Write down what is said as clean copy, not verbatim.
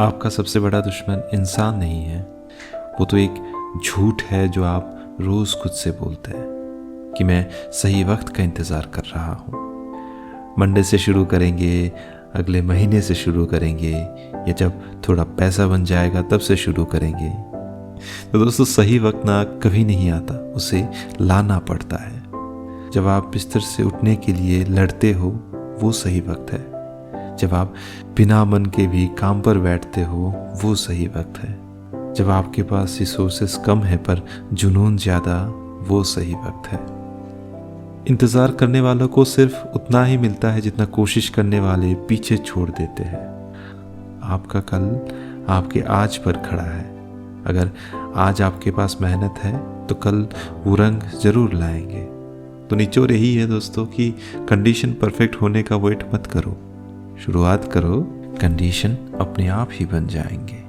आपका सबसे बड़ा दुश्मन इंसान नहीं है, वो तो एक झूठ है जो आप रोज़ खुद से बोलते हैं कि मैं सही वक्त का इंतज़ार कर रहा हूँ। मंडे से शुरू करेंगे, अगले महीने से शुरू करेंगे, या जब थोड़ा पैसा बन जाएगा तब से शुरू करेंगे। तो दोस्तों, सही वक्त ना कभी नहीं आता, उसे लाना पड़ता है। जब आप बिस्तर से उठने के लिए लड़ते हो वो सही वक्त है। जब आप बिना मन के भी काम पर बैठते हो वो सही वक्त है। जब आपके पास रिसोर्सेस कम है पर जुनून ज़्यादा, वो सही वक्त है। इंतज़ार करने वालों को सिर्फ उतना ही मिलता है जितना कोशिश करने वाले पीछे छोड़ देते हैं। आपका कल आपके आज पर खड़ा है। अगर आज आपके पास मेहनत है तो कल वो रंग ज़रूर लाएंगे। तो निचोड़ यही है दोस्तों कि कंडीशन परफेक्ट होने का वेट मत करो, शुरुआत करो, कंडीशन अपने आप ही बन जाएंगे।